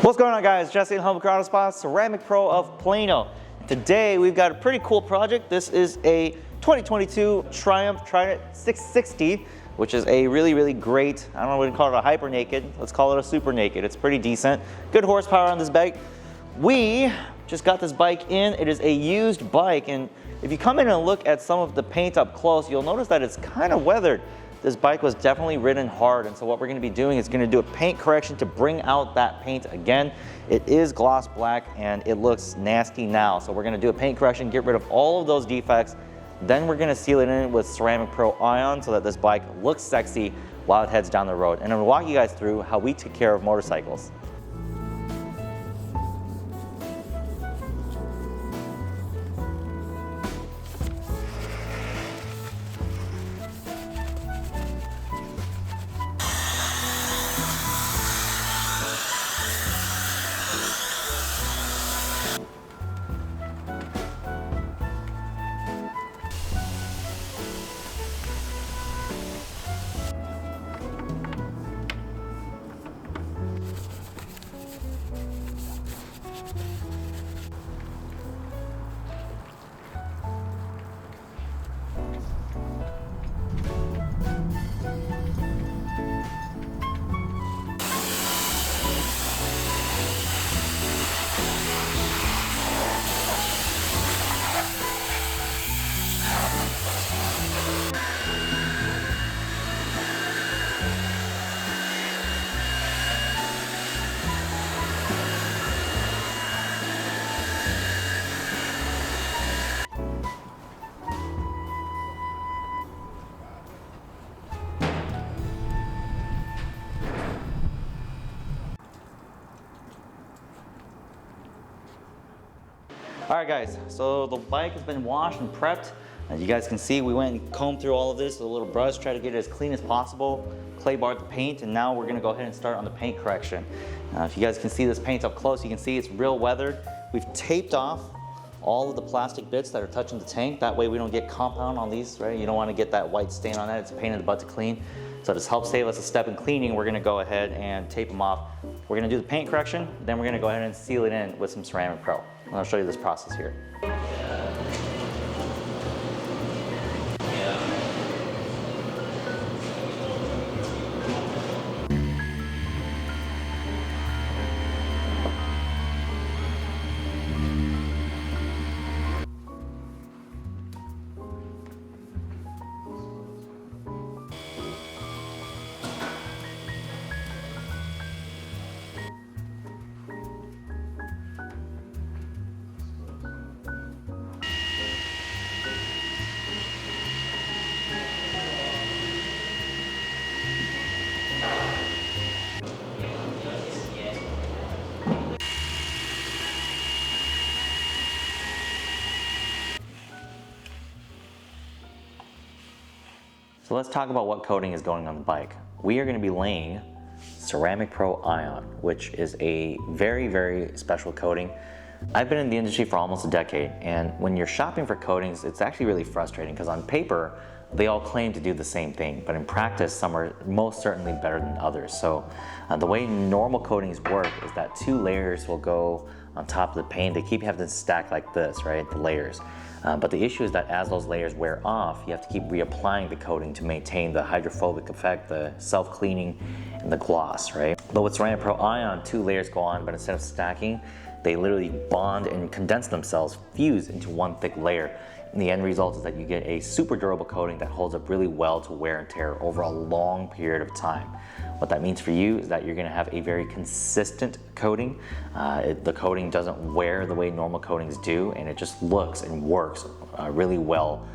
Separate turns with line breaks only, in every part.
What's going on, guys? Jesse and Humble Auto Spots, Ceramic Pro of Plano. Today we've got a pretty cool project. This is a 2022 Triumph Trident 660, which is a really great, I don't know what to call it, a hyper naked. Let's call it a super naked. It's pretty decent. Good horsepower on this bike. We just got this bike in. It is a used bike, and if you come in and look at some of the paint up close, you'll notice that it's kind of weathered. This bike was definitely ridden hard, and so what we're going to be doing is going to do a paint correction to bring out that paint again. It is gloss black and it looks nasty now, so we're going to do a paint correction, get rid of all of those defects. Then we're going to seal it in with Ceramic Pro Ion so that this bike looks sexy while it heads down the road. And I'm going to walk you guys through how we take care of motorcycles. All right, guys, so the bike has been washed and prepped. As you guys can see, we went and combed through all of this with a little brush, try to get it as clean as possible, clay barred the paint, and now we're gonna go ahead and start on the paint correction. If you guys can see this paint up close, you can see it's real weathered. We've taped off all of the plastic bits that are touching the tank. That way we don't get compound on these, right? You don't wanna get that white stain on that. It's a pain in the butt to clean. So this helps save us a step in cleaning. We're gonna go ahead and tape them off. We're gonna do the paint correction, then we're gonna go ahead and seal it in with some Ceramic Pro. I'll show you this process here. So let's talk about what coating is going on the bike. We are going to be laying Ceramic Pro Ion, which is a very special coating. I've been in the industry for almost a decade, and when you're shopping for coatings, it's actually really frustrating because on paper, they all claim to do the same thing, but in practice, some are most certainly better than others. So the way normal coatings work is that 2 layers will go on top of the paint. They keep having to stack like this, right, the layers. But the issue is that as those layers wear off, you have to keep reapplying the coating to maintain the hydrophobic effect, the self-cleaning, and the gloss, right? But with Ceramic Pro Ion, 2 layers go on, but instead of stacking, they literally bond and condense themselves, fuse into one thick layer. And the end result is that you get a super durable coating that holds up really well to wear and tear over a long period of time. What that means for you is that you're going to have a very consistent coating. The coating doesn't wear the way normal coatings do, and it just looks and works really well,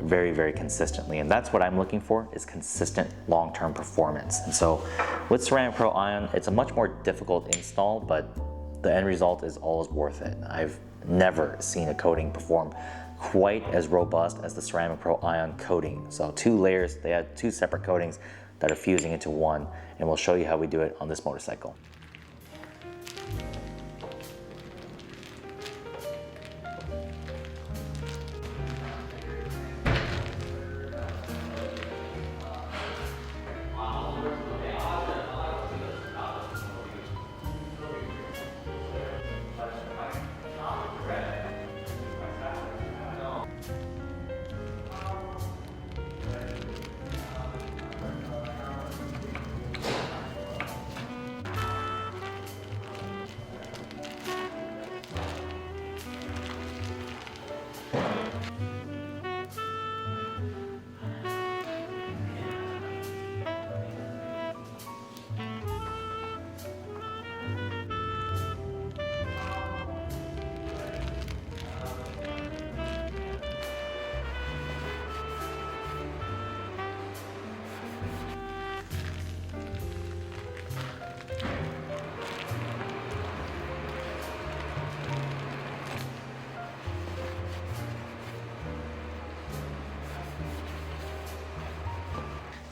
very consistently. And that's what I'm looking for, is consistent long-term performance. And so with Ceramic Pro Ion, it's a much more difficult install, but the end result is always worth it. I've never seen a coating perform quite as robust as the Ceramic Pro Ion coating. So 2 layers, they had 2 separate coatings that are fusing into one, and we'll show you how we do it on this motorcycle.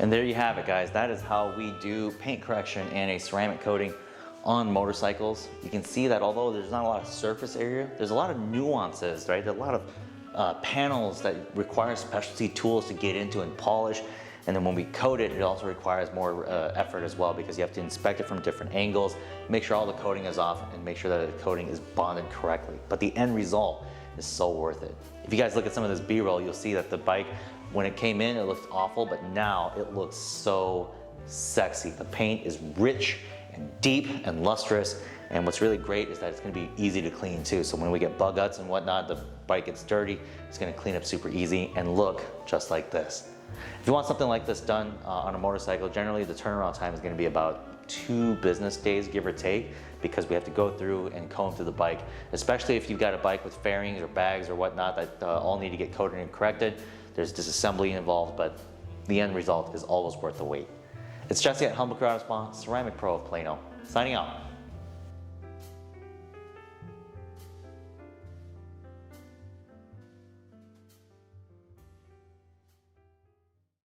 And there you have it, guys. That is how we do paint correction and a ceramic coating on motorcycles. You can see that although there's not a lot of surface area, there's a lot of nuances, right? There's a lot of panels that require specialty tools to get into and polish. And then when we coat it, it also requires more effort as well, because you have to inspect it from different angles, make sure all the coating is off, and make sure that the coating is bonded correctly. But the end result is so worth it. If you guys look at some of this B-roll, you'll see that the bike, when it came in, it looked awful, but now it looks so sexy. The paint is rich and deep and lustrous, and what's really great is that it's going to be easy to clean too. So when we get bug guts and whatnot, the bike gets dirty, it's going to clean up super easy and look just like this. If you want something like this done on a motorcycle, generally the turnaround time is going to be about 2 business days, give or take, because we have to go through and comb through the bike, especially if you've got a bike with fairings or bags or whatnot that all need to get coated and corrected. There's disassembly involved, but the end result is always worth the wait. It's Jesse at Humble Crew Auto Spa, Ceramic Pro of Plano, signing out.